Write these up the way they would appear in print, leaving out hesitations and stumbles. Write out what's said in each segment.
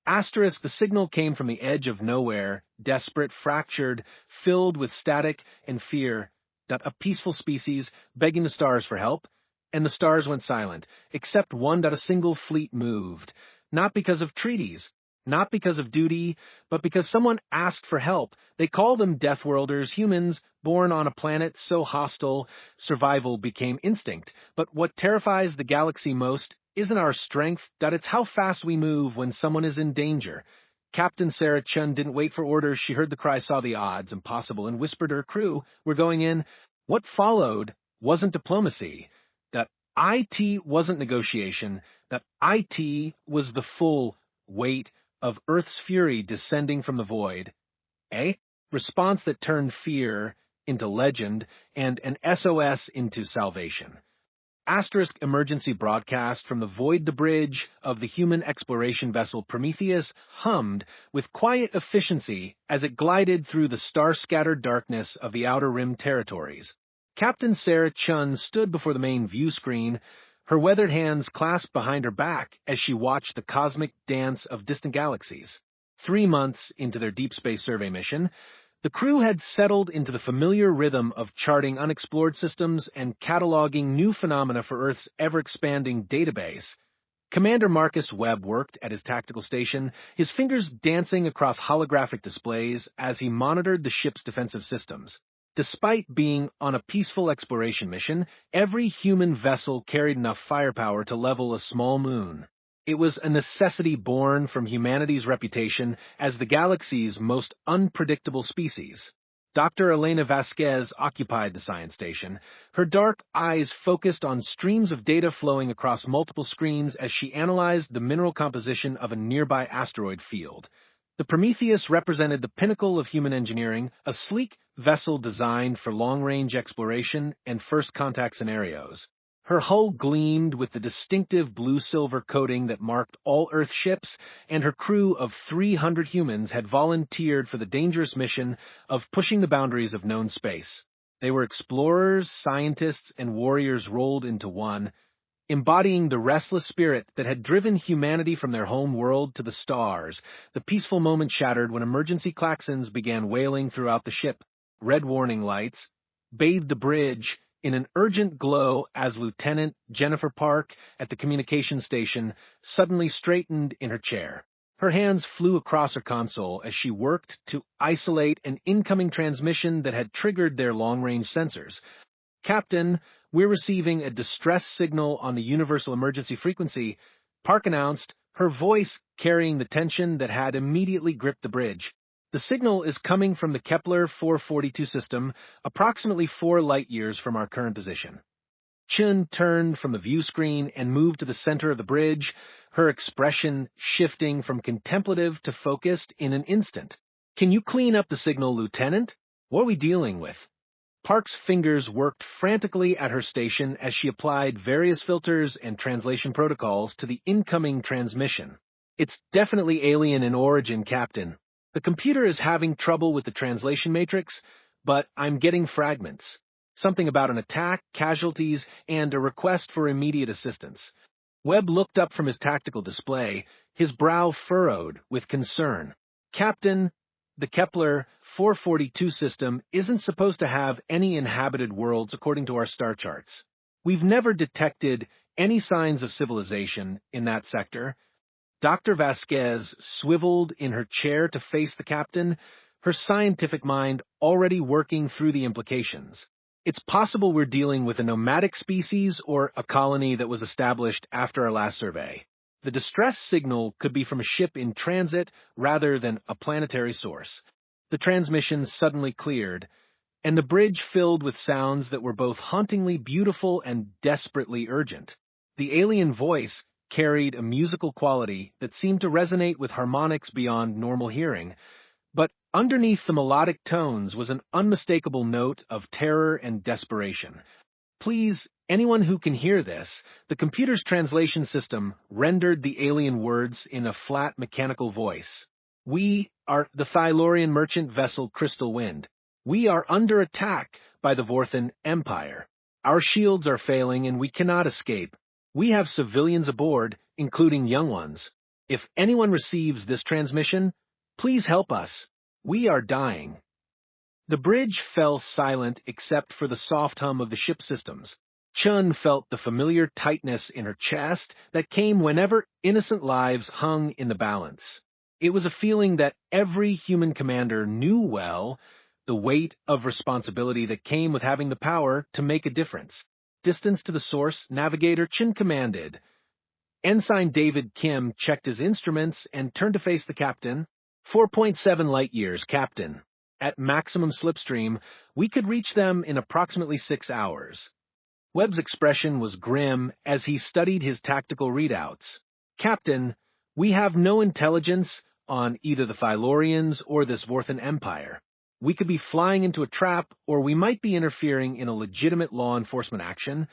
Asterisk, the signal came from the edge of nowhere, desperate, fractured, filled with static and fear. A peaceful species begging the stars for help, and the stars went silent, except one. A single fleet moved, not because of treaties, not because of duty, but because someone asked for help. They call them Deathworlders, humans born on a planet so hostile, survival became instinct. But what terrifies the galaxy most isn't our strength, it's how fast we move when someone is in danger. Captain Sarah Chun didn't wait for orders. She heard the cry, saw the odds, impossible, and whispered to her crew, "We're going in." What followed wasn't diplomacy. That IT wasn't negotiation. That IT was the full weight of Earth's fury descending from the void. A response that turned fear into legend and an SOS into salvation. Asterisk, emergency broadcast from the void. The bridge of the human exploration vessel Prometheus hummed with quiet efficiency as it glided through the star-scattered darkness of the Outer Rim territories. Captain Sarah Chun stood before the main view screen, her weathered hands clasped behind her back as she watched the cosmic dance of distant galaxies. 3 months into their deep space survey mission, the crew had settled into the familiar rhythm of charting unexplored systems and cataloging new phenomena for Earth's ever-expanding database. Commander Marcus Webb worked at his tactical station, his fingers dancing across holographic displays as he monitored the ship's defensive systems. Despite being on a peaceful exploration mission, every human vessel carried enough firepower to level a small moon. It was a necessity born from humanity's reputation as the galaxy's most unpredictable species. Dr. Elena Vasquez occupied the science station, her dark eyes focused on streams of data flowing across multiple screens as she analyzed the mineral composition of a nearby asteroid field. The Prometheus represented the pinnacle of human engineering, a sleek vessel designed for long-range exploration and first-contact scenarios. Her hull gleamed with the distinctive blue-silver coating that marked all Earth ships, and her crew of 300 humans had volunteered for the dangerous mission of pushing the boundaries of known space. They were explorers, scientists, and warriors rolled into one, embodying the restless spirit that had driven humanity from their home world to the stars. The peaceful moment shattered when emergency klaxons began wailing throughout the ship. Red warning lights bathed the bridge in an urgent glow as Lieutenant Jennifer Park at the communications station suddenly straightened in her chair. Her hands flew across her console as she worked to isolate an incoming transmission that had triggered their long-range sensors. "Captain, we're receiving a distress signal on the universal emergency frequency," Park announced, her voice carrying the tension that had immediately gripped the bridge. "The signal is coming from the Kepler 442 system, approximately 4 light-years from our current position." Chun turned from the view screen and moved to the center of the bridge, her expression shifting from contemplative to focused in an instant. "Can you clean up the signal, Lieutenant? What are we dealing with?" Park's fingers worked frantically at her station as she applied various filters and translation protocols to the incoming transmission. "It's definitely alien in origin, Captain. The computer is having trouble with the translation matrix, but I'm getting fragments. Something about an attack, casualties, and a request for immediate assistance." Webb looked up from his tactical display, his brow furrowed with concern. "Captain, the Kepler 442 system isn't supposed to have any inhabited worlds according to our star charts. We've never detected any signs of civilization in that sector." Dr. Vasquez swiveled in her chair to face the captain, her scientific mind already working through the implications. "It's possible we're dealing with a nomadic species or a colony that was established after our last survey. The distress signal could be from a ship in transit rather than a planetary source." The transmission suddenly cleared, and the bridge filled with sounds that were both hauntingly beautiful and desperately urgent. The alien voice carried a musical quality that seemed to resonate with harmonics beyond normal hearing, but underneath the melodic tones was an unmistakable note of terror and desperation. "Please, anyone who can hear this," the computer's translation system rendered the alien words in a flat mechanical voice. "We are the Thylorian merchant vessel Crystal Wind. We are under attack by the Vorthan Empire. Our shields are failing and we cannot escape. We have civilians aboard, including young ones. If anyone receives this transmission, please help us. We are dying. The bridge fell silent except for the soft hum of the ship systems. Chun felt the familiar tightness in her chest that came whenever innocent lives hung in the balance. It was a feeling that every human commander knew well, the weight of responsibility that came with having the power to make a difference. Distance to the source, Navigator Chun commanded. Ensign David Kim checked his instruments and turned to face the captain. 4.7 light years, Captain. At maximum slipstream, we could reach them in approximately 6 hours. Webb's expression was grim as he studied his tactical readouts. Captain, we have no intelligence on either the Phylorians or this Vorthan Empire. We could be flying into a trap, or we might be interfering in a legitimate law enforcement action.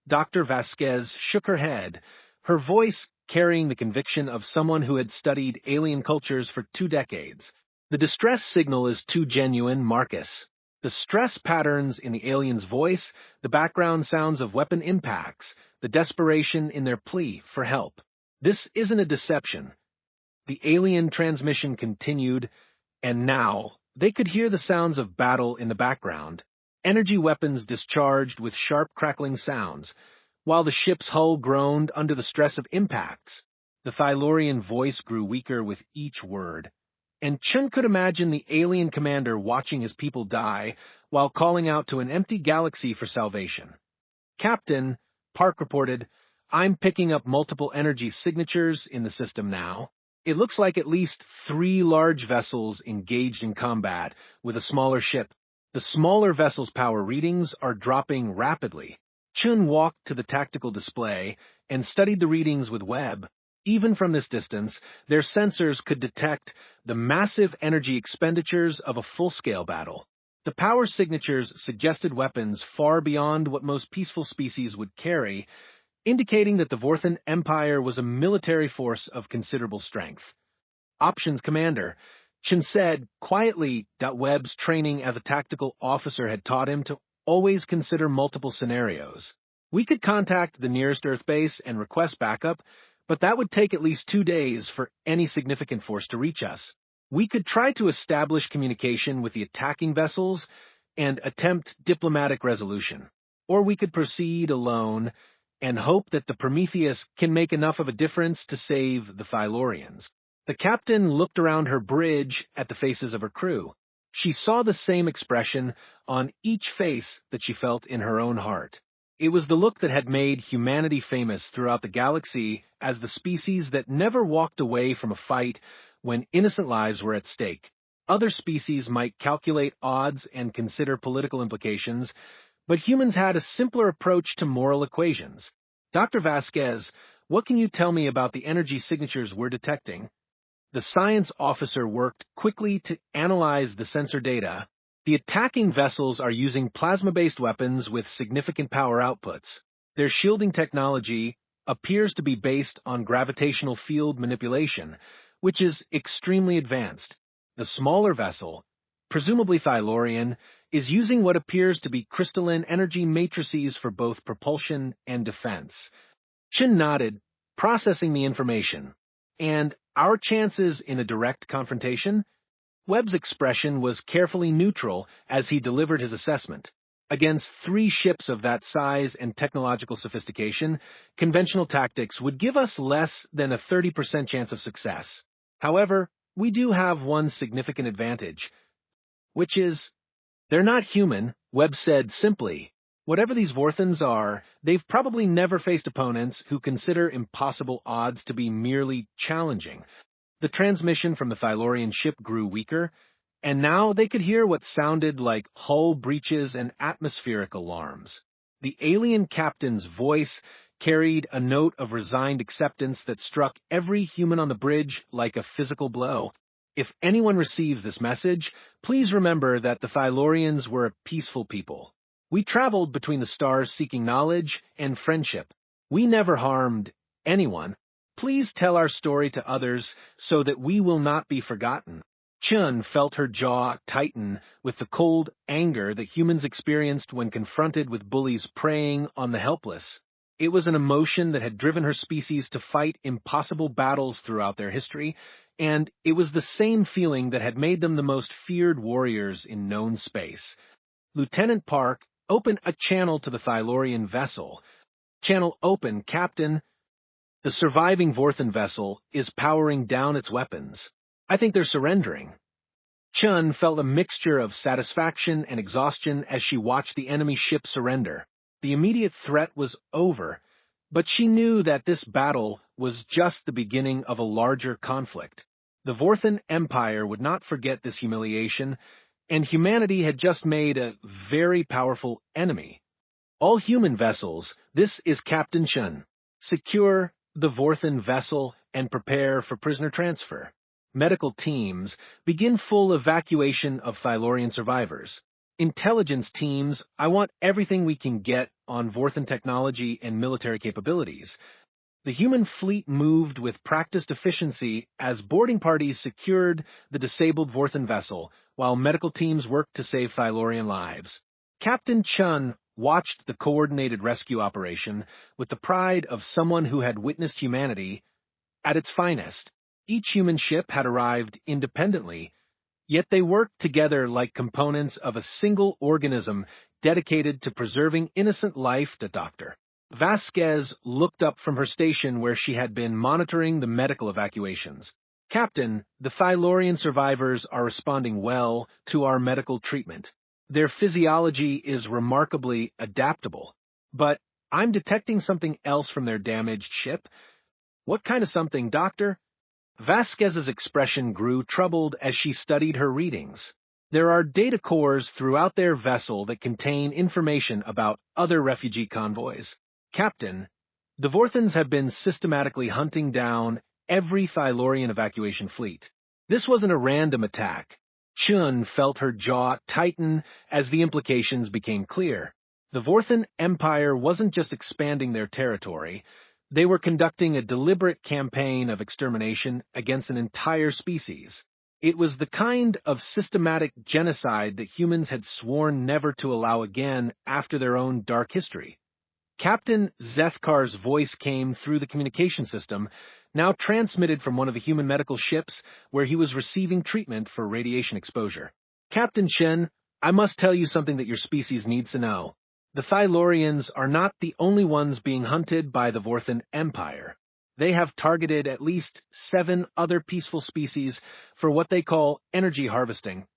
Dr. Vasquez shook her head, her voice carrying the conviction of someone who had studied alien cultures for 2 decades. The distress signal is too genuine, Marcus. The stress patterns in the alien's voice, the background sounds of weapon impacts, the desperation in their plea for help. This isn't a deception. The alien transmission continued, and now they could hear the sounds of battle in the background. Energy weapons discharged with sharp crackling sounds, while the ship's hull groaned under the stress of impacts. The Thylorian voice grew weaker with each word, and Chun could imagine the alien commander watching his people die while calling out to an empty galaxy for salvation. Captain, Park reported, I'm picking up multiple energy signatures in the system now. It looks like at least 3 large vessels engaged in combat with a smaller ship. The smaller vessel's power readings are dropping rapidly. Chun walked to the tactical display and studied the readings with Webb. Even from this distance, their sensors could detect the massive energy expenditures of a full-scale battle. The power signatures suggested weapons far beyond what most peaceful species would carry, indicating that the Vorthan Empire was a military force of considerable strength. Options Commander, Chun said quietly that Webb's training as a tactical officer had taught him to always consider multiple scenarios. We could contact the nearest Earth base and request backup, but that would take at least 2 days for any significant force to reach us. We could try to establish communication with the attacking vessels and attempt diplomatic resolution. Or we could proceed alone and hope that the Prometheus can make enough of a difference to save the Phylorians. The captain looked around her bridge at the faces of her crew. She saw the same expression on each face that she felt in her own heart. It was the look that had made humanity famous throughout the galaxy as the species that never walked away from a fight when innocent lives were at stake. Other species might calculate odds and consider political implications, but humans had a simpler approach to moral equations. Dr. Vasquez, what can you tell me about the energy signatures we're detecting? The science officer worked quickly to analyze the sensor data. The attacking vessels are using plasma-based weapons with significant power outputs. Their shielding technology appears to be based on gravitational field manipulation, which is extremely advanced. The smaller vessel, presumably Thylorian, is using what appears to be crystalline energy matrices for both propulsion and defense. Chun nodded, processing the information. And our chances in a direct confrontation? Webb's expression was carefully neutral as he delivered his assessment. Against 3 ships of that size and technological sophistication, conventional tactics would give us less than a 30% chance of success. However, we do have one significant advantage, which is, they're not human, Webb said simply. Whatever these Vorthans are, they've probably never faced opponents who consider impossible odds to be merely challenging. The transmission from the Thylorian ship grew weaker, and now they could hear what sounded like hull breaches and atmospheric alarms. The alien captain's voice carried a note of resigned acceptance that struck every human on the bridge like a physical blow. If anyone receives this message, please remember that the Thylorians were a peaceful people. We traveled between the stars seeking knowledge and friendship. We never harmed anyone. Please tell our story to others so that we will not be forgotten. Chun felt her jaw tighten with the cold anger that humans experienced when confronted with bullies preying on the helpless. It was an emotion that had driven her species to fight impossible battles throughout their history, and it was the same feeling that had made them the most feared warriors in known space. Lieutenant Park, open a channel to the Thylorian vessel. Channel open, Captain. The surviving Vorthan vessel is powering down its weapons. I think they're surrendering. Chun felt a mixture of satisfaction and exhaustion as she watched the enemy ship surrender. The immediate threat was over, but she knew that this battle was just the beginning of a larger conflict. The Vorthan Empire would not forget this humiliation, and humanity had just made a very powerful enemy. All human vessels, this is Captain Chun. Secure the Vorthan vessel and prepare for prisoner transfer. Medical teams, begin full evacuation of Thylorian survivors. Intelligence teams, I want everything we can get on Vorthan technology and military capabilities. The human fleet moved with practiced efficiency as boarding parties secured the disabled Vorthan vessel, while medical teams worked to save Thylorian lives. Captain Chun watched the coordinated rescue operation with the pride of someone who had witnessed humanity at its finest. Each human ship had arrived independently, yet they worked together like components of a single organism dedicated to preserving innocent life. The doctor Vasquez looked up from her station where she had been monitoring the medical evacuations. Captain, the Thylorian survivors are responding well to our medical treatment. Their physiology is remarkably adaptable, but I'm detecting something else from their damaged ship. What kind of something, Doctor? Vasquez's expression grew troubled as she studied her readings. There are data cores throughout their vessel that contain information about other refugee convoys. Captain, the Vorthans have been systematically hunting down every Thylorian evacuation fleet. This wasn't a random attack. Chun felt her jaw tighten as the implications became clear. The Vorthan Empire wasn't just expanding their territory. They were conducting a deliberate campaign of extermination against an entire species. It was the kind of systematic genocide that humans had sworn never to allow again after their own dark history. Captain Zethkar's voice came through the communication system, now transmitted from one of the human medical ships where he was receiving treatment for radiation exposure. Captain Shen, I must tell you something that your species needs to know. The Thylorians are not the only ones being hunted by the Vorthan Empire. They have targeted at least 7 other peaceful species for what they call energy harvesting.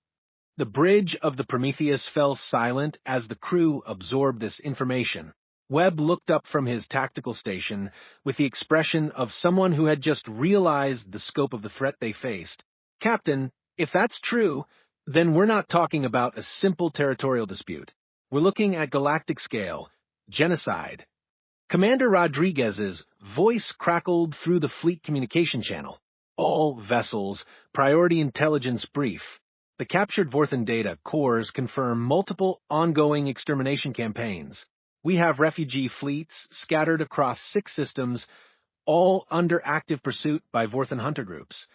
The bridge of the Prometheus fell silent as the crew absorbed this information. Webb looked up from his tactical station with the expression of someone who had just realized the scope of the threat they faced. Captain, if that's true, then we're not talking about a simple territorial dispute. We're looking at galactic scale, genocide. Commander Rodriguez's voice crackled through the fleet communication channel. All vessels, priority intelligence brief. The captured Vorthan data cores confirm multiple ongoing extermination campaigns. We have refugee fleets scattered across 6 systems, all under active pursuit by Vorthan hunter groups.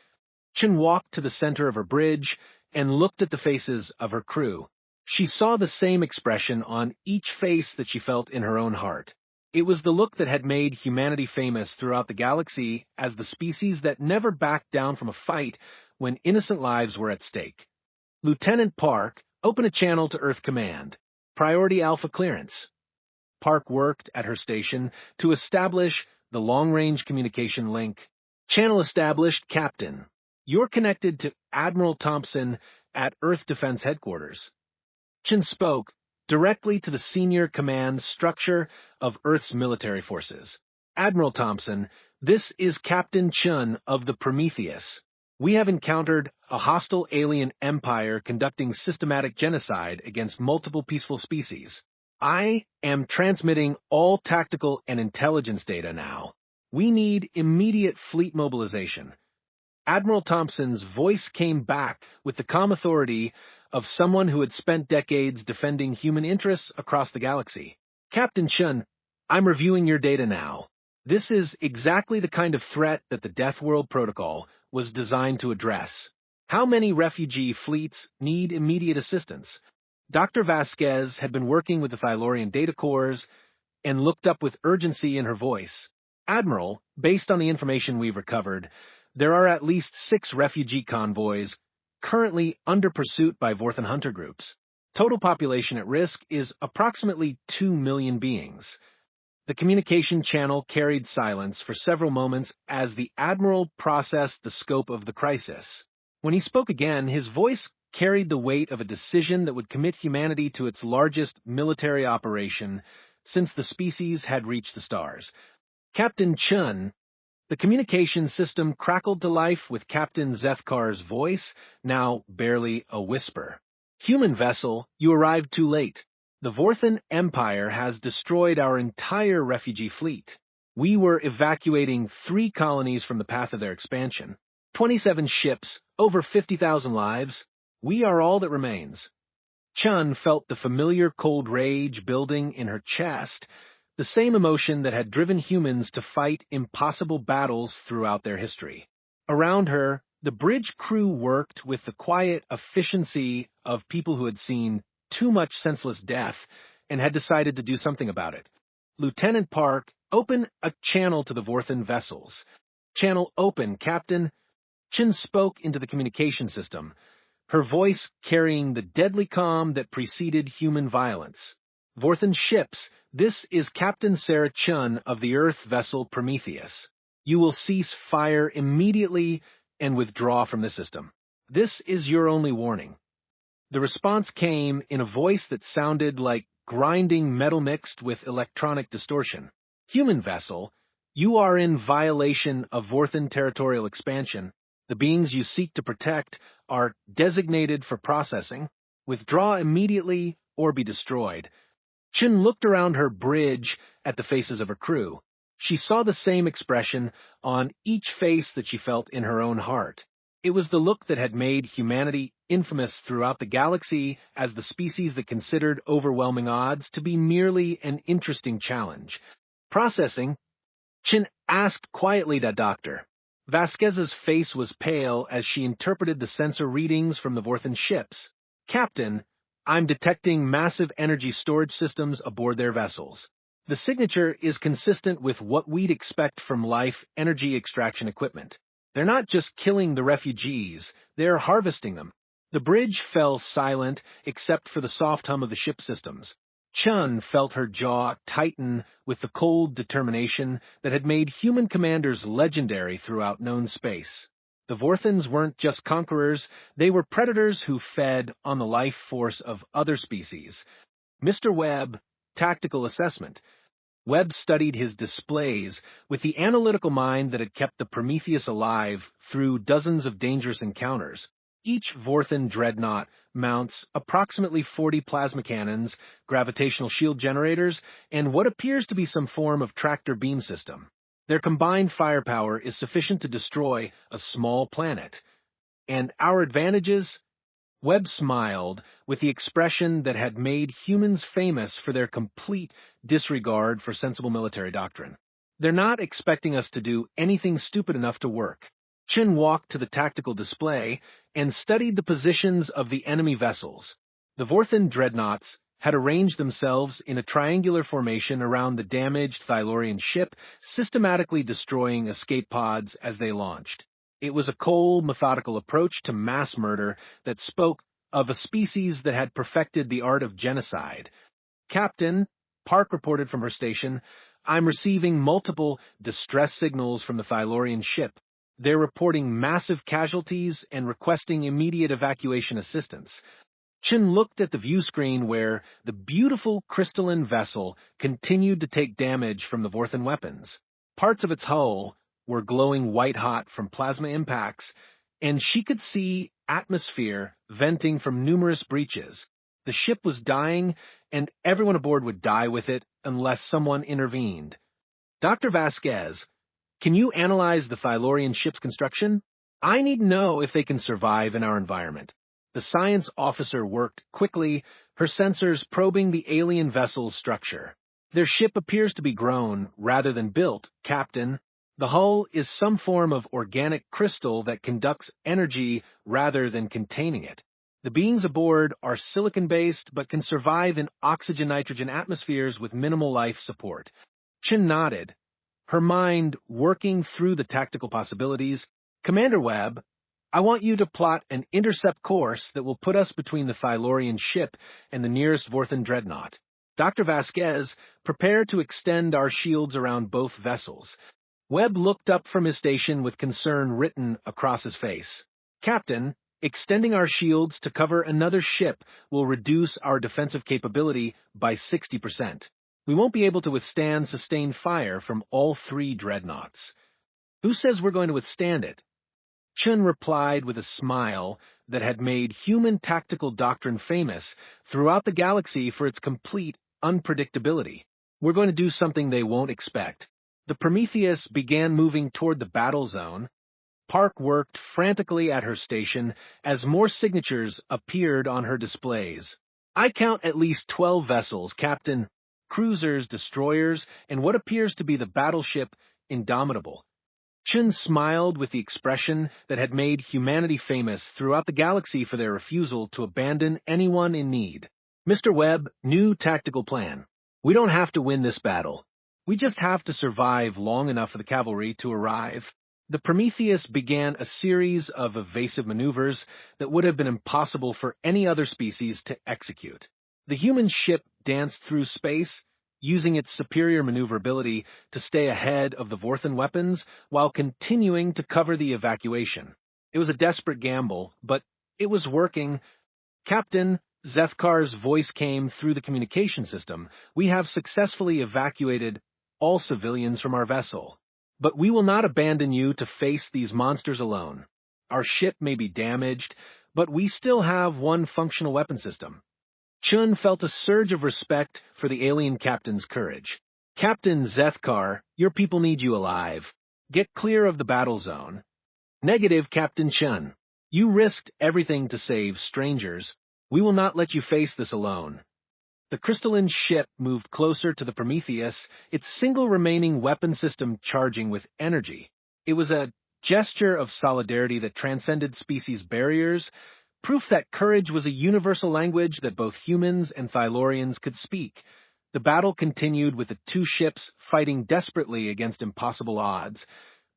Chen walked to the center of her bridge and looked at the faces of her crew. She saw the same expression on each face that she felt in her own heart. It was the look that had made humanity famous throughout the galaxy as the species that never backed down from a fight when innocent lives were at stake. Lieutenant Park, open a channel to Earth Command. Priority Alpha clearance. Park worked at her station to establish the long-range communication link. Channel established, Captain. You're connected to Admiral Thompson at Earth Defense Headquarters. Chen spoke directly to the senior command structure of Earth's military forces. Admiral Thompson, this is Captain Chun of the Prometheus. We have encountered a hostile alien empire conducting systematic genocide against multiple peaceful species. I am transmitting all tactical and intelligence data now. We need immediate fleet mobilization. Admiral Thompson's voice came back with the calm authority of someone who had spent decades defending human interests across the galaxy. Captain Chun, I'm reviewing your data now. This is exactly the kind of threat that the Deathworld Protocol was designed to address. How many refugee fleets need immediate assistance? Dr. Vasquez had been working with the Thylorian data cores, and looked up with urgency in her voice. Admiral, based on the information we've recovered, there are at least 6 refugee convoys currently under pursuit by Vorthan hunter groups. Total population at risk is approximately 2 million beings. The communication channel carried silence for several moments as the Admiral processed the scope of the crisis. When he spoke again, his voice carried the weight of a decision that would commit humanity to its largest military operation since the species had reached the stars. Captain Chun. The communication system crackled to life with Captain Zethkar's voice, now barely a whisper. Human vessel, you arrived too late. The Vorthan Empire has destroyed our entire refugee fleet. We were evacuating 3 colonies from the path of their expansion. 27 ships, over 50,000 lives. We are all that remains. Chun felt the familiar cold rage building in her chest, the same emotion that had driven humans to fight impossible battles throughout their history. Around her, the bridge crew worked with the quiet efficiency of people who had seen too much senseless death and had decided to do something about it. Lieutenant Park, open a channel to the Vorthan vessels. Channel open, Captain. Chin spoke into the communication system, her voice carrying the deadly calm that preceded human violence. Vorthan ships, this is Captain Sarah Chun of the Earth vessel Prometheus. You will cease fire immediately and withdraw from the system. This is your only warning. The response came in a voice that sounded like grinding metal mixed with electronic distortion. Human vessel, you are in violation of Vorthan territorial expansion. The beings you seek to protect are designated for processing. Withdraw immediately or be destroyed. Chin looked around her bridge at the faces of her crew. She saw the same expression on each face that she felt in her own heart. It was the look that had made humanity infamous throughout the galaxy as the species that considered overwhelming odds to be merely an interesting challenge. Processing, Chin asked quietly to Doctor. Vasquez's face was pale as she interpreted the sensor readings from the Vorthan ships. Captain, I'm detecting massive energy storage systems aboard their vessels. The signature is consistent with what we'd expect from life energy extraction equipment. They're not just killing the refugees, they're harvesting them. The bridge fell silent except for the soft hum of the ship systems. Chun felt her jaw tighten with the cold determination that had made human commanders legendary throughout known space. The Vorthans weren't just conquerors, they were predators who fed on the life force of other species. Mr. Webb, tactical assessment. Webb studied his displays with the analytical mind that had kept the Prometheus alive through dozens of dangerous encounters. Each Vorthan dreadnought mounts approximately 40 plasma cannons, gravitational shield generators, and what appears to be some form of tractor beam system. Their combined firepower is sufficient to destroy a small planet. And our advantages? Webb smiled with the expression that had made humans famous for their complete disregard for sensible military doctrine. They're not expecting us to do anything stupid enough to work. Chin walked to the tactical display and studied the positions of the enemy vessels. The Vorthan dreadnoughts had arranged themselves in a triangular formation around the damaged Thylorian ship, systematically destroying escape pods as they launched. It was a cold, methodical approach to mass murder that spoke of a species that had perfected the art of genocide. Captain, Park reported from her station, I'm receiving multiple distress signals from the Thylorian ship. They're reporting massive casualties and requesting immediate evacuation assistance. Chin looked at the view screen where the beautiful crystalline vessel continued to take damage from the Vorthan weapons. Parts of its hull were glowing white-hot from plasma impacts, and she could see atmosphere venting from numerous breaches. The ship was dying, and everyone aboard would die with it unless someone intervened. Dr. Vasquez, can you analyze the Thylorian ship's construction? I need to know if they can survive in our environment. The science officer worked quickly, her sensors probing the alien vessel's structure. Their ship appears to be grown rather than built, Captain. The hull is some form of organic crystal that conducts energy rather than containing it. The beings aboard are silicon-based but can survive in oxygen-nitrogen atmospheres with minimal life support. Chen nodded, her mind working through the tactical possibilities. Commander Webb, I want you to plot an intercept course that will put us between the Thylorian ship and the nearest Vorthan dreadnought. Dr. Vasquez, prepare to extend our shields around both vessels. Webb looked up from his station with concern written across his face. Captain, extending our shields to cover another ship will reduce our defensive capability by 60%. We won't be able to withstand sustained fire from all 3 dreadnoughts. Who says we're going to withstand it? Chun replied with a smile that had made human tactical doctrine famous throughout the galaxy for its complete unpredictability. We're going to do something they won't expect. The Prometheus began moving toward the battle zone. Park worked frantically at her station as more signatures appeared on her displays. I count at least 12 vessels, Captain, cruisers, destroyers, and what appears to be the battleship Indomitable. Chun smiled with the expression that had made humanity famous throughout the galaxy for their refusal to abandon anyone in need. Mr. Webb, new tactical plan. We don't have to win this battle. We just have to survive long enough for the cavalry to arrive. The Prometheus began a series of evasive maneuvers that would have been impossible for any other species to execute. The human ship danced through space, using its superior maneuverability to stay ahead of the Vorthan weapons while continuing to cover the evacuation. It was a desperate gamble, but it was working. Captain, Zethkar's voice came through the communication system. We have successfully evacuated all civilians from our vessel. But we will not abandon you to face these monsters alone. Our ship may be damaged, but we still have one functional weapon system. Chun felt a surge of respect for the alien captain's courage. Captain Zethkar, your people need you alive. Get clear of the battle zone. Negative, Captain Chun. You risked everything to save strangers. We will not let you face this alone. The crystalline ship moved closer to the Prometheus, its single remaining weapon system charging with energy. It was a gesture of solidarity that transcended species barriers, proof that courage was a universal language that both humans and Thylorians could speak. The battle continued with the 2 ships fighting desperately against impossible odds,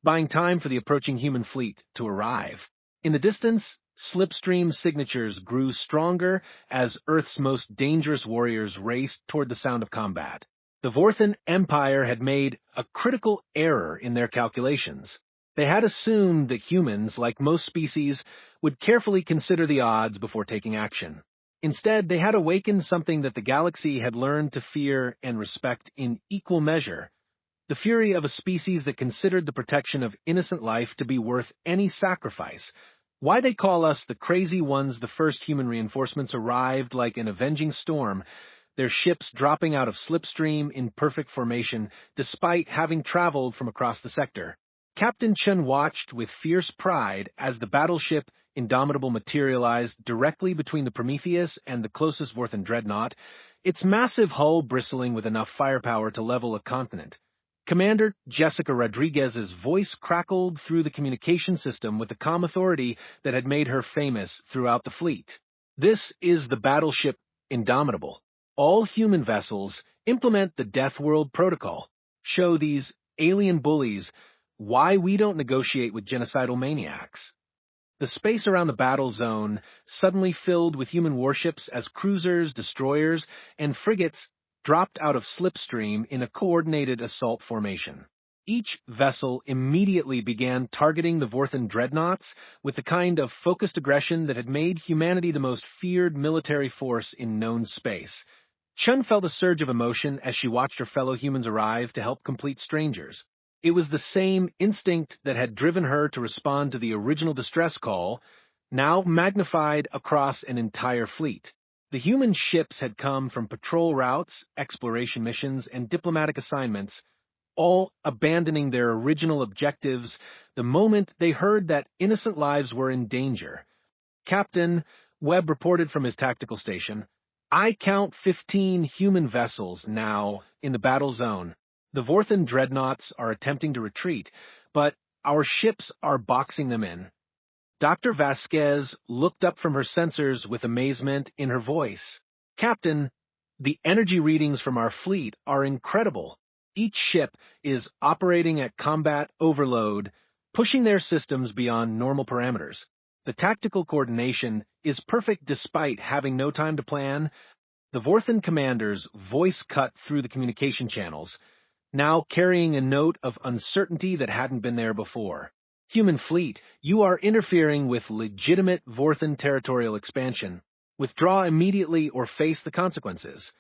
buying time for the approaching human fleet to arrive. In the distance, slipstream signatures grew stronger as Earth's most dangerous warriors raced toward the sound of combat. The Vorthan Empire had made a critical error in their calculations. They had assumed that humans, like most species, would carefully consider the odds before taking action. Instead, they had awakened something that the galaxy had learned to fear and respect in equal measure: the fury of a species that considered the protection of innocent life to be worth any sacrifice. Why they call us the crazy ones, the first human reinforcements arrived like an avenging storm, their ships dropping out of slipstream in perfect formation despite having traveled from across the sector. Captain Chun watched with fierce pride as the battleship Indomitable materialized directly between the Prometheus and the closest Vorthan dreadnought, its massive hull bristling with enough firepower to level a continent. Commander Jessica Rodriguez's voice crackled through the communication system with the calm authority that had made her famous throughout the fleet. This is the battleship Indomitable. All human vessels implement the Deathworld protocol. Show these alien bullies why we don't negotiate with genocidal maniacs. The space around the battle zone suddenly filled with human warships as cruisers, destroyers, and frigates dropped out of slipstream in a coordinated assault formation. Each vessel immediately began targeting the Vorthan dreadnoughts with the kind of focused aggression that had made humanity the most feared military force in known space. Chun felt a surge of emotion as she watched her fellow humans arrive to help complete strangers. It was the same instinct that had driven her to respond to the original distress call, now magnified across an entire fleet. The human ships had come from patrol routes, exploration missions, and diplomatic assignments, all abandoning their original objectives the moment they heard that innocent lives were in danger. Captain Webb reported from his tactical station, I count 15 human vessels now in the battle zone. The Vorthan dreadnoughts are attempting to retreat, but our ships are boxing them in. Dr. Vasquez looked up from her sensors with amazement in her voice. Captain, the energy readings from our fleet are incredible. Each ship is operating at combat overload, pushing their systems beyond normal parameters. The tactical coordination is perfect despite having no time to plan. The Vorthan commander's voice cut through the communication channels, now carrying a note of uncertainty that hadn't been there before. Human fleet, you are interfering with legitimate Vorthan territorial expansion. Withdraw immediately or face the consequences.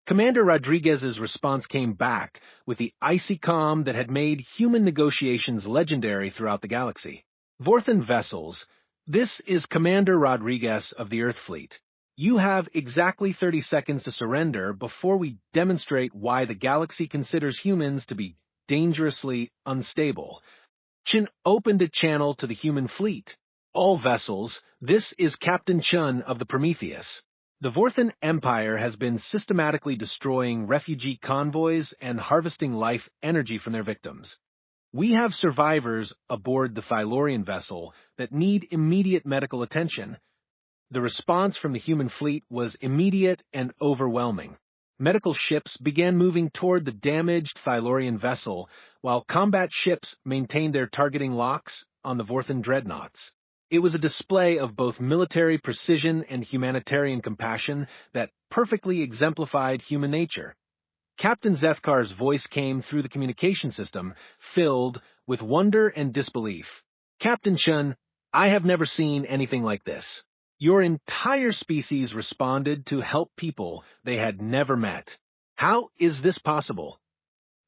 Commander Rodriguez's response came back with the icy calm that had made human negotiations legendary throughout the galaxy. Vorthan vessels, this is Commander Rodriguez of the Earth Fleet. You have exactly 30 seconds to surrender before we demonstrate why the galaxy considers humans to be dangerously unstable. Chen opened a channel to the human fleet. All vessels, this is Captain Chun of the Prometheus. The Vorthan Empire has been systematically destroying refugee convoys and harvesting life energy from their victims. We have survivors aboard the Thylorian vessel that need immediate medical attention. The response from the human fleet was immediate and overwhelming. Medical ships began moving toward the damaged Thylorian vessel, while combat ships maintained their targeting locks on the Vorthan dreadnoughts. It was a display of both military precision and humanitarian compassion that perfectly exemplified human nature. Captain Zethkar's voice came through the communication system, filled with wonder and disbelief. Captain Chun, I have never seen anything like this. Your entire species responded to help people they had never met. How is this possible?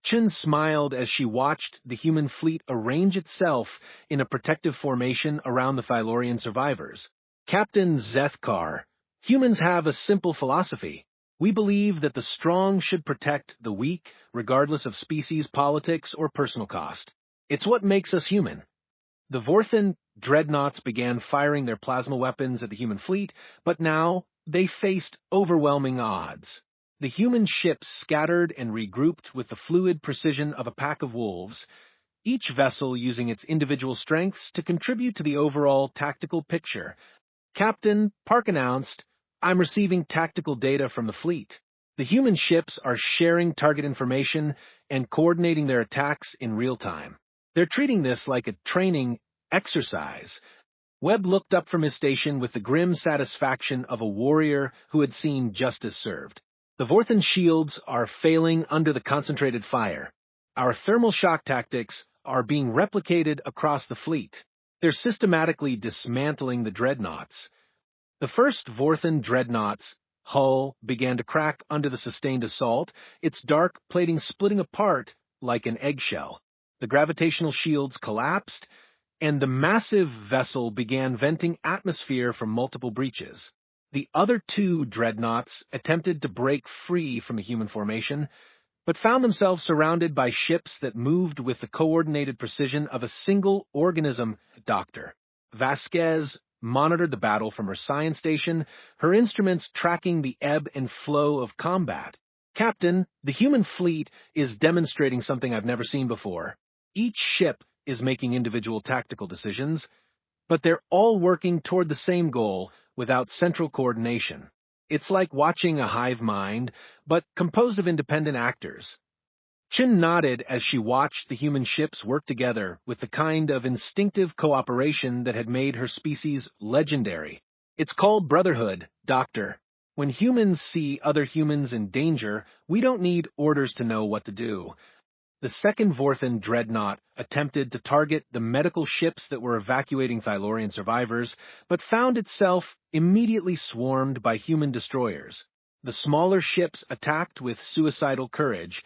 Chun smiled as she watched the human fleet arrange itself in a protective formation around the Thylorian survivors. Captain Zethkar, humans have a simple philosophy. We believe that the strong should protect the weak, regardless of species, politics, or personal cost. It's what makes us human. The Vorthan dreadnoughts began firing their plasma weapons at the human fleet, but now they faced overwhelming odds. The human ships scattered and regrouped with the fluid precision of a pack of wolves, each vessel using its individual strengths to contribute to the overall tactical picture. Captain, Park announced, I'm receiving tactical data from the fleet. The human ships are sharing target information and coordinating their attacks in real time. They're treating this like a training exercise. Webb looked up from his station with the grim satisfaction of a warrior who had seen justice served. The Vorthan shields are failing under the concentrated fire. Our thermal shock tactics are being replicated across the fleet. They're systematically dismantling the dreadnoughts. The first Vorthan dreadnought's hull began to crack under the sustained assault, its dark plating splitting apart like an eggshell. The gravitational shields collapsed, and the massive vessel began venting atmosphere from multiple breaches. The other two dreadnoughts attempted to break free from the human formation, but found themselves surrounded by ships that moved with the coordinated precision of a single organism. Dr. Vasquez monitored the battle from her science station, her instruments tracking the ebb and flow of combat. Captain, the human fleet is demonstrating something I've never seen before. Each ship is making individual tactical decisions, but they're all working toward the same goal without central coordination. It's like watching a hive mind, but composed of independent actors. Chin nodded as she watched the human ships work together with the kind of instinctive cooperation that had made her species legendary. It's called brotherhood, Doctor. When humans see other humans in danger, we don't need orders to know what to do. The second Vorthan dreadnought attempted to target the medical ships that were evacuating Thylorian survivors, but found itself immediately swarmed by human destroyers. The smaller ships attacked with suicidal courage,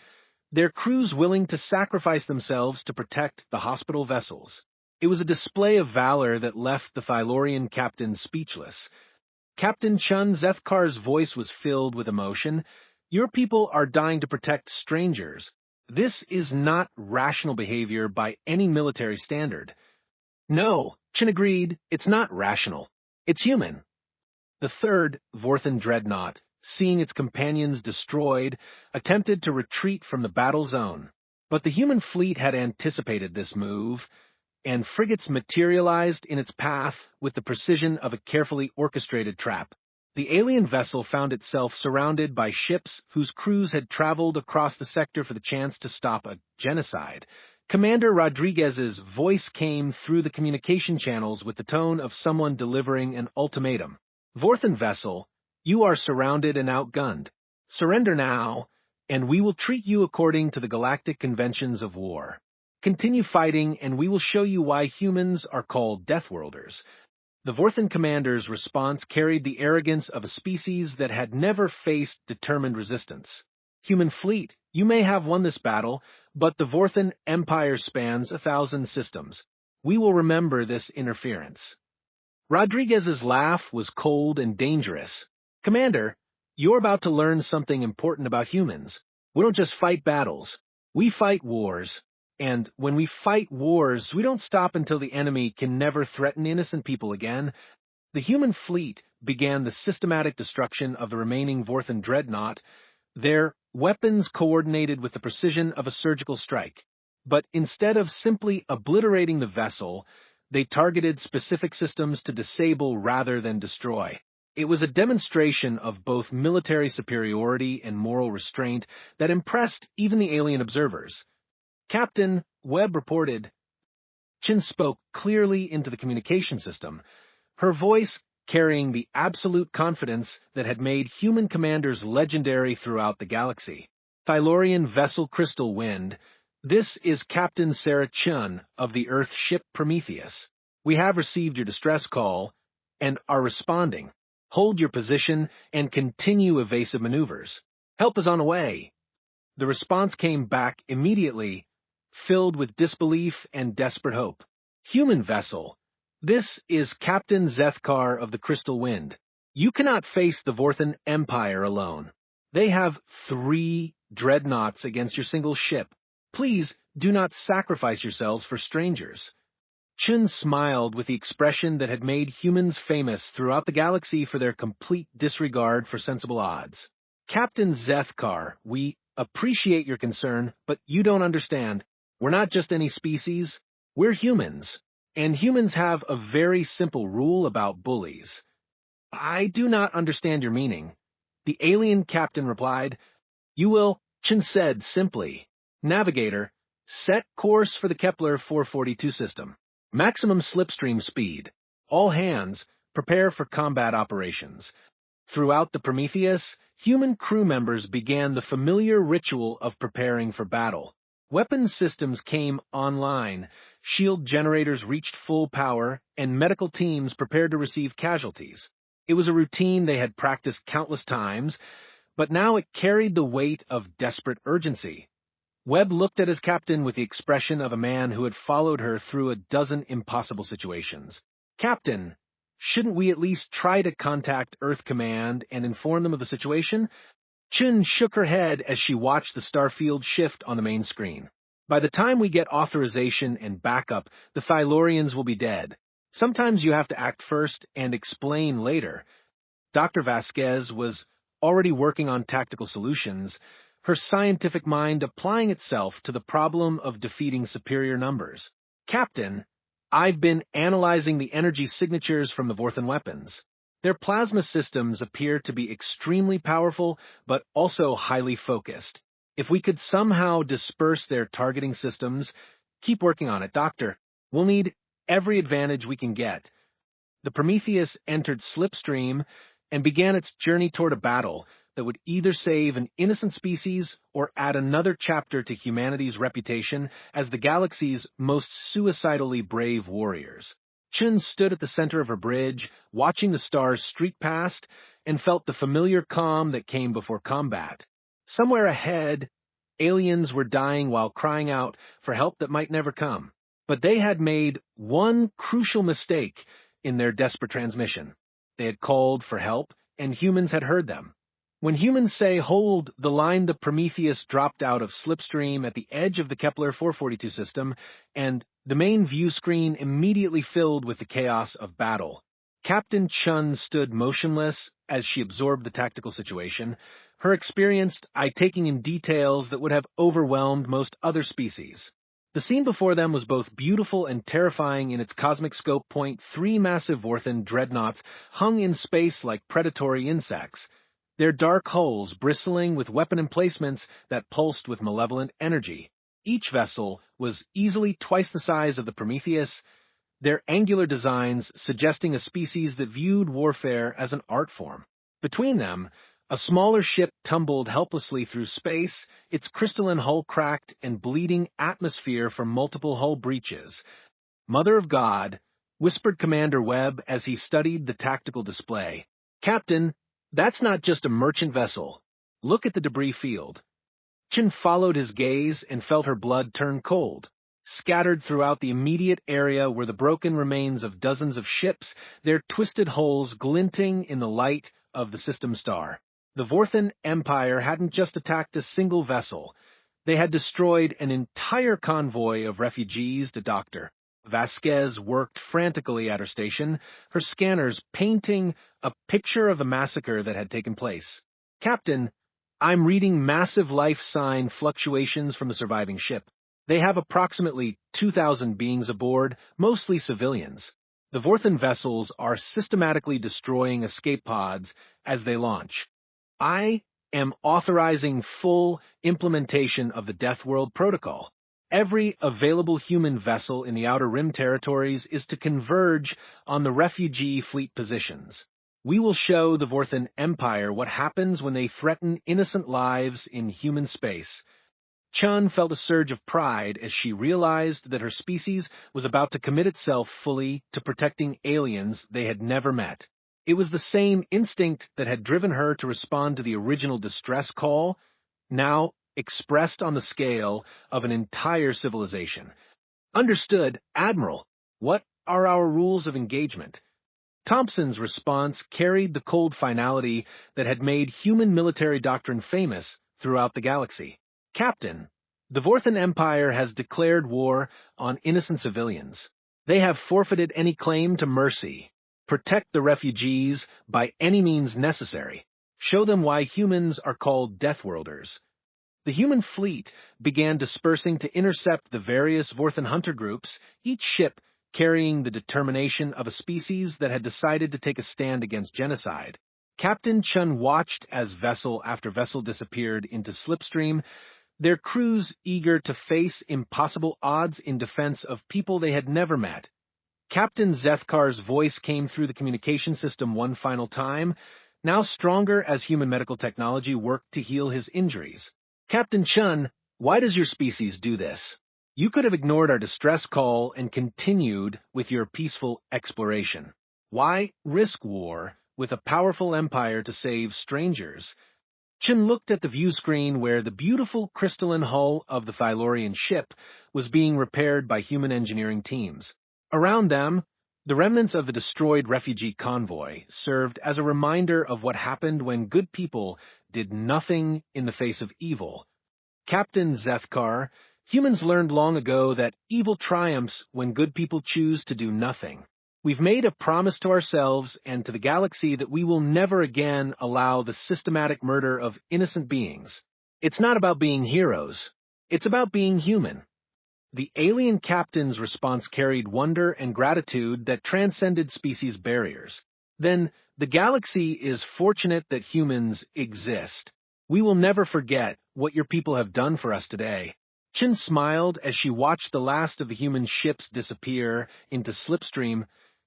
their crews willing to sacrifice themselves to protect the hospital vessels. It was a display of valor that left the Thylorian captain speechless. Captain Chun Zethkar's voice was filled with emotion. Your people are dying to protect strangers. This is not rational behavior by any military standard. No, Chin agreed, it's not rational. It's human. The third Vorthan dreadnought, seeing its companions destroyed, attempted to retreat from the battle zone. But the human fleet had anticipated this move. and frigates materialized in its path with the precision of a carefully orchestrated trap. The alien vessel found itself surrounded by ships whose crews had traveled across the sector for the chance to stop a genocide. Commander Rodriguez's voice came through the communication channels with the tone of someone delivering an ultimatum. Vorthan vessel, you are surrounded and outgunned. Surrender now, and we will treat you according to the galactic conventions of war. Continue fighting, and we will show you why humans are called Deathworlders. The Vorthan commander's response carried the arrogance of a species that had never faced determined resistance. Human fleet, you may have won this battle, but the Vorthan Empire spans 1,000 systems. We will remember this interference. Rodriguez's laugh was cold and dangerous. Commander, you're about to learn something important about humans. We don't just fight battles. We fight wars. And when we fight wars, we don't stop until the enemy can never threaten innocent people again. The human fleet began the systematic destruction of the remaining Vorthan dreadnought, their weapons coordinated with the precision of a surgical strike. But instead of simply obliterating the vessel, they targeted specific systems to disable rather than destroy. It was a demonstration of both military superiority and moral restraint that impressed even the alien observers. Captain, Webb reported. Chin spoke clearly into the communication system, her voice carrying the absolute confidence that had made human commanders legendary throughout the galaxy. Thylorian vessel Crystal Wind, this is Captain Sarah Chun of the Earth ship Prometheus. We have received your distress call and are responding. Hold your position and continue evasive maneuvers. Help is on the way. The response came back immediately, filled with disbelief and desperate hope. Human vessel, this is Captain Zethkar of the Crystal Wind. You cannot face the Vorthan Empire alone. They have 3 dreadnoughts against your single ship. Please do not sacrifice yourselves for strangers. Chun smiled with the expression that had made humans famous throughout the galaxy for their complete disregard for sensible odds. Captain Zethkar, we appreciate your concern, but you don't understand. We're not just any species. We're humans. And humans have a very simple rule about bullies. I do not understand your meaning. The alien captain replied. You will, Chen said simply. Navigator, set course for the Kepler 442 system. Maximum slipstream speed. All hands, prepare for combat operations. Throughout the Prometheus, human crew members began the familiar ritual of preparing for battle. Weapons systems came online, shield generators reached full power, and medical teams prepared to receive casualties. It was a routine they had practiced countless times, but now it carried the weight of desperate urgency. Webb looked at his captain with the expression of a man who had followed her through a dozen impossible situations. Captain, shouldn't we at least try to contact Earth Command and inform them of the situation? Chun shook her head as she watched the starfield shift on the main screen. By the time we get authorization and backup, the Thylorians will be dead. Sometimes you have to act first and explain later. Dr. Vasquez was already working on tactical solutions, her scientific mind applying itself to the problem of defeating superior numbers. Captain, I've been analyzing the energy signatures from the Vorthan weapons. Their plasma systems appear to be extremely powerful, but also highly focused. If we could somehow disperse their targeting systems, keep working on it, Doctor. We'll need every advantage we can get. The Prometheus entered slipstream and began its journey toward a battle that would either save an innocent species or add another chapter to humanity's reputation as the galaxy's most suicidally brave warriors. Chun stood at the center of her bridge, watching the stars streak past, and felt the familiar calm that came before combat. Somewhere ahead, aliens were dying while crying out for help that might never come. But they had made one crucial mistake in their desperate transmission. They had called for help, and humans had heard them. When humans say, hold, the line the Prometheus dropped out of slipstream at the edge of the Kepler 442 system, and the main view screen immediately filled with the chaos of battle. Captain Chun stood motionless as she absorbed the tactical situation, her experienced eye taking in details that would have overwhelmed most other species. The scene before them was both beautiful and terrifying in its cosmic scope. Three massive Vorthan dreadnoughts hung in space like predatory insects, their dark hulls bristling with weapon emplacements that pulsed with malevolent energy. Each vessel was easily twice the size of the Prometheus, their angular designs suggesting a species that viewed warfare as an art form. Between them, a smaller ship tumbled helplessly through space, its crystalline hull cracked and bleeding atmosphere from multiple hull breaches. "Mother of God," whispered Commander Webb as he studied the tactical display. "Captain, that's not just a merchant vessel. Look at the debris field." Chen followed his gaze and felt her blood turn cold. Scattered throughout the immediate area were the broken remains of dozens of ships, their twisted hulls glinting in the light of the system star. The Vorthan Empire hadn't just attacked a single vessel. They had destroyed an entire convoy of refugees to Dr. Vasquez worked frantically at her station, her scanners painting a picture of the massacre that had taken place. "Captain, I'm reading massive life sign fluctuations from the surviving ship. They have approximately 2,000 beings aboard, mostly civilians. The Vorthan vessels are systematically destroying escape pods as they launch. I am authorizing full implementation of the Deathworld protocol. Every available human vessel in the Outer Rim territories is to converge on the refugee fleet positions. We will show the Vorthan Empire what happens when they threaten innocent lives in human space." Chun felt a surge of pride as she realized that her species was about to commit itself fully to protecting aliens they had never met. It was the same instinct that had driven her to respond to the original distress call, now expressed on the scale of an entire civilization. "Understood, Admiral. What are our rules of engagement?" Thompson's response carried the cold finality that had made human military doctrine famous throughout the galaxy. "Captain, the Vorthan Empire has declared war on innocent civilians. They have forfeited any claim to mercy. Protect the refugees by any means necessary. Show them why humans are called Deathworlders." The human fleet began dispersing to intercept the various Vorthan hunter groups, each ship carrying the determination of a species that had decided to take a stand against genocide. Captain Chun watched as vessel after vessel disappeared into slipstream, their crews eager to face impossible odds in defense of people they had never met. Captain Zethkar's voice came through the communication system one final time, now stronger as human medical technology worked to heal his injuries. "Captain Chun, why does your species do this? You could have ignored our distress call and continued with your peaceful exploration. Why risk war with a powerful empire to save strangers?" Chin looked at the view screen where the beautiful crystalline hull of the Thylorian ship was being repaired by human engineering teams. Around them, the remnants of the destroyed refugee convoy served as a reminder of what happened when good people did nothing in the face of evil. "Captain Zethkar, humans learned long ago that evil triumphs when good people choose to do nothing. We've made a promise to ourselves and to the galaxy that we will never again allow the systematic murder of innocent beings. It's not about being heroes. It's about being human." The alien captain's response carried wonder and gratitude that transcended species barriers. "Then, the galaxy is fortunate that humans exist. We will never forget what your people have done for us today." Chin smiled as she watched the last of the human ships disappear into slipstream,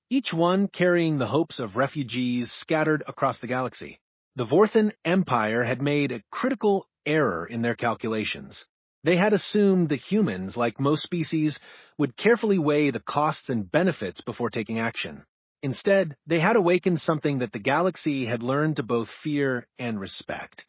each one carrying the hopes of refugees scattered across the galaxy. The Vorthan Empire had made a critical error in their calculations. They had assumed that humans, like most species, would carefully weigh the costs and benefits before taking action. Instead, they had awakened something that the galaxy had learned to both fear and respect.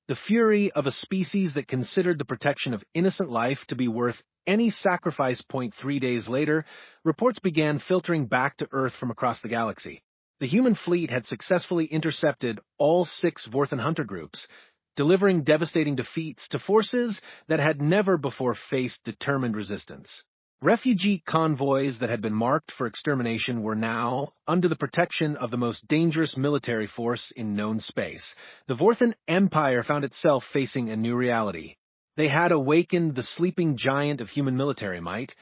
The fury of a species that considered the protection of innocent life to be worth any sacrifice. 3 days later, reports began filtering back to Earth from across the galaxy. The human fleet had successfully intercepted all 6 Vorthan hunter groups, delivering devastating defeats to forces that had never before faced determined resistance. Refugee convoys that had been marked for extermination were now under the protection of the most dangerous military force in known space. The Vorthan Empire found itself facing a new reality. They had awakened the sleeping giant of human military might,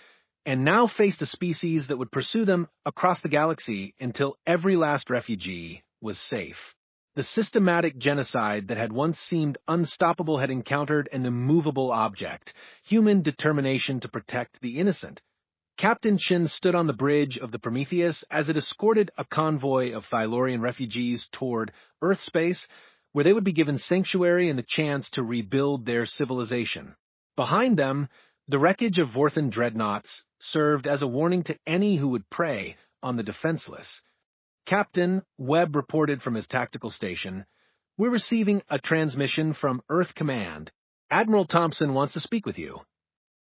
and now faced a species that would pursue them across the galaxy until every last refugee was safe. The systematic genocide that had once seemed unstoppable had encountered an immovable object: human determination to protect the innocent. Captain Chin stood on the bridge of the Prometheus as it escorted a convoy of Thylorian refugees toward Earth space, where they would be given sanctuary and the chance to rebuild their civilization. Behind them, the wreckage of Vorthan dreadnoughts served as a warning to any who would prey on the defenseless. Captain Webb reported from his tactical station, "We're receiving a transmission from Earth Command. Admiral Thompson wants to speak with you."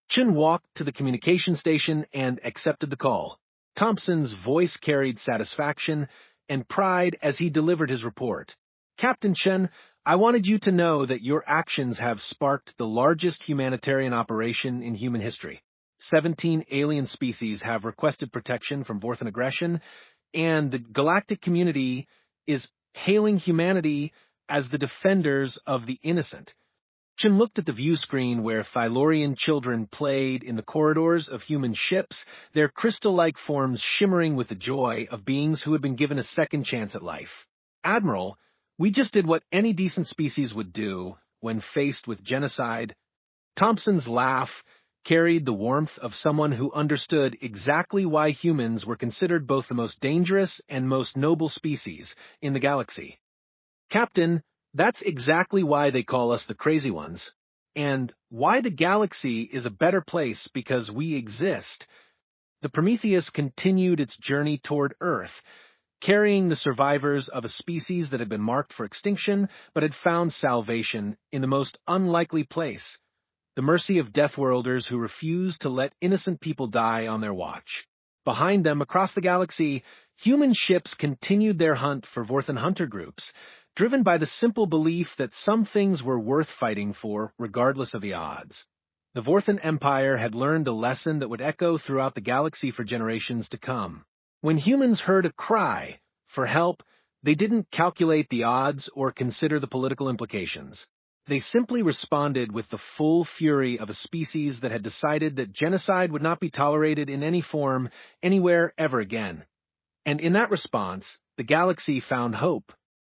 Chin walked to the communication station and accepted the call. Thompson's voice carried satisfaction and pride as he delivered his report. "Captain Chen, I wanted you to know that your actions have sparked the largest humanitarian operation in human history. 17 alien species have requested protection from Vorthan aggression, and the galactic community is hailing humanity as the defenders of the innocent." Chin looked at the view screen where Thylorian children played in the corridors of human ships, their crystal-like forms shimmering with the joy of beings who had been given a second chance at life. "Admiral, we just did what any decent species would do when faced with genocide." Thompson's laugh carried the warmth of someone who understood exactly why humans were considered both the most dangerous and most noble species in the galaxy. "Captain, that's exactly why they call us the Crazy Ones, and why the galaxy is a better place because we exist." The Prometheus continued its journey toward Earth, carrying the survivors of a species that had been marked for extinction but had found salvation in the most unlikely place: the mercy of Deathworlders who refused to let innocent people die on their watch. Behind them, across the galaxy, human ships continued their hunt for Vorthan hunter groups, driven by the simple belief that some things were worth fighting for, regardless of the odds. The Vorthan Empire had learned a lesson that would echo throughout the galaxy for generations to come. When humans heard a cry for help, they didn't calculate the odds or consider the political implications. They simply responded with the full fury of a species that had decided that genocide would not be tolerated in any form, anywhere, ever again. And in that response, the galaxy found hope